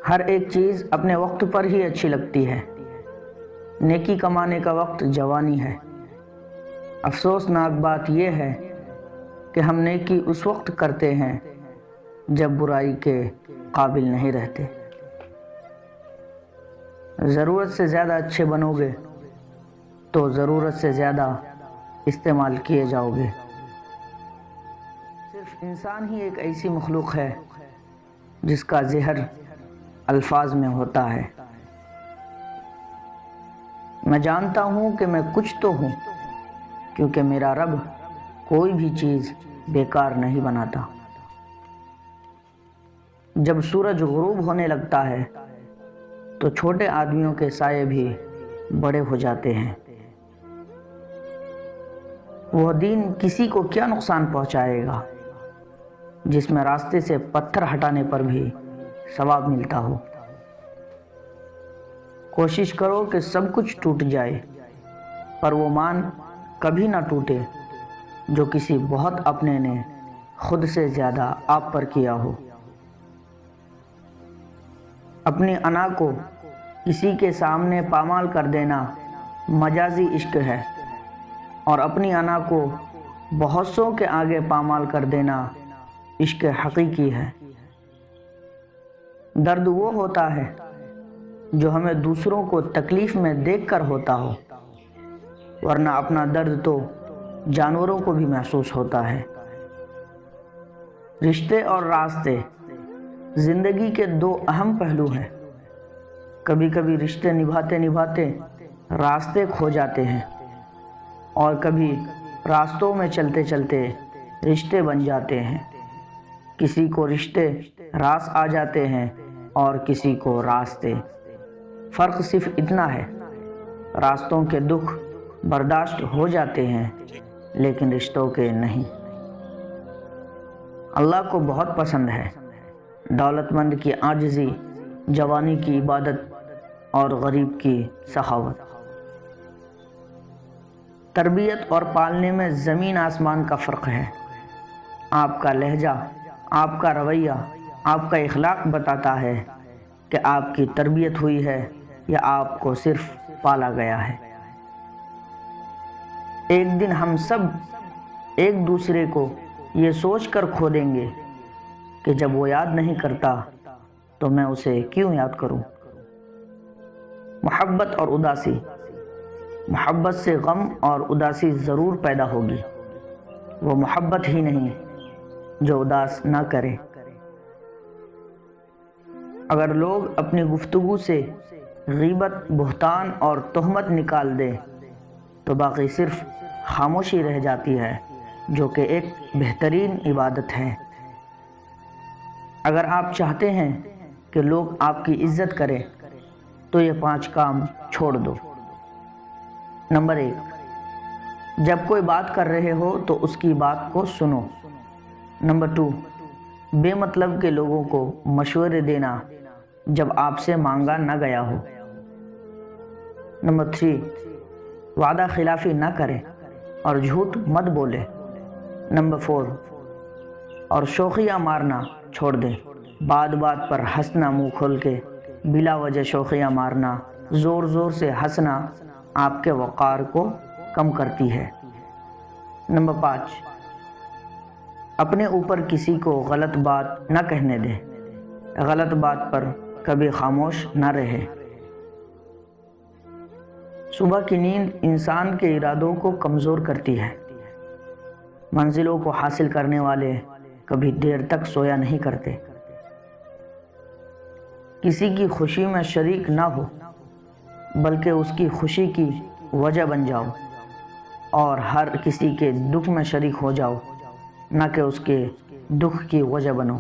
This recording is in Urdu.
ہر ایک چیز اپنے وقت پر ہی اچھی لگتی ہے۔ نیکی کمانے کا وقت جوانی ہے۔ افسوسناک بات یہ ہے کہ ہم نیکی اس وقت کرتے ہیں جب برائی کے قابل نہیں رہتے۔ ضرورت سے زیادہ اچھے بنو گے تو ضرورت سے زیادہ استعمال کیے جاؤ گے۔ صرف انسان ہی ایک ایسی مخلوق ہے جس کا زہر الفاظ میں ہوتا ہے۔ میں جانتا ہوں کہ میں کچھ تو ہوں، کیونکہ میرا رب کوئی بھی چیز بیکار نہیں بناتا۔ جب سورج غروب ہونے لگتا ہے تو چھوٹے آدمیوں کے سائے بھی بڑے ہو جاتے ہیں۔ وہ دین کسی کو کیا نقصان پہنچائے گا جس میں راستے سے پتھر ہٹانے پر بھی ثواب ملتا ہو۔ کوشش کرو کہ سب کچھ ٹوٹ جائے، پر وہ مان کبھی نہ ٹوٹے جو کسی بہت اپنے نے خود سے زیادہ آپ پر کیا ہو۔ اپنی انا کو کسی کے سامنے پامال کر دینا مجازی عشق ہے، اور اپنی انا کو بہت سو کے آگے پامال کر دینا عشق حقیقی ہے۔ درد وہ ہوتا ہے جو ہمیں دوسروں کو تکلیف میں دیکھ کر ہوتا ہو، ورنہ اپنا درد تو جانوروں کو بھی محسوس ہوتا ہے۔ رشتے اور راستے زندگی کے دو اہم پہلو ہیں۔ کبھی کبھی رشتے نبھاتے نبھاتے راستے کھو جاتے ہیں، اور کبھی راستوں میں چلتے چلتے رشتے بن جاتے ہیں۔ کسی کو رشتے راس آ جاتے ہیں اور کسی کو راستے۔ فرق صرف اتنا ہے، راستوں کے دکھ برداشت ہو جاتے ہیں لیکن رشتوں کے نہیں۔ اللہ کو بہت پسند ہے دولت مند کی عاجزی، جوانی کی عبادت اور غریب کی سخاوت۔ تربیت اور پالنے میں زمین آسمان کا فرق ہے۔ آپ کا لہجہ، آپ کا رویہ، آپ کا اخلاق بتاتا ہے کہ آپ کی تربیت ہوئی ہے یا آپ کو صرف پالا گیا ہے۔ ایک دن ہم سب ایک دوسرے کو یہ سوچ کر کھو دیں گے کہ جب وہ یاد نہیں کرتا تو میں اسے کیوں یاد کروں۔ محبت اور اداسی۔ محبت سے غم اور اداسی ضرور پیدا ہوگی۔ وہ محبت ہی نہیں جو اداس نہ کرے۔ اگر لوگ اپنی گفتگو سے غیبت، بہتان اور تہمت نکال دیں تو باقی صرف خاموشی رہ جاتی ہے، جو کہ ایک بہترین عبادت ہے۔ اگر آپ چاہتے ہیں کہ لوگ آپ کی عزت کریں تو یہ 5 کام چھوڑ دو۔ نمبر 1، جب کوئی بات کر رہے ہو تو اس کی بات کو سنو۔ نمبر 2، بے مطلب کے لوگوں کو مشورے دینا جب آپ سے مانگا نہ گیا ہو۔ نمبر 3، وعدہ خلافی نہ کریں اور جھوٹ مت بولے۔ نمبر 4، اور شوخیاں مارنا چھوڑ دیں۔ بات بات پر ہنسنا، منہ کھول کے بلا وجہ شوخیاں مارنا، زور زور سے ہنسنا آپ کے وقار کو کم کرتی ہے۔ نمبر 5، اپنے اوپر کسی کو غلط بات نہ کہنے دیں۔ غلط بات پر کبھی خاموش نہ رہے۔ صبح کی نیند انسان کے ارادوں کو کمزور کرتی ہے۔ منزلوں کو حاصل کرنے والے کبھی دیر تک سویا نہیں کرتے۔ کسی کی خوشی میں شریک نہ ہو، بلکہ اس کی خوشی کی وجہ بن جاؤ، اور ہر کسی کے دکھ میں شریک ہو جاؤ، نہ کہ اس کے دکھ کی وجہ بنو۔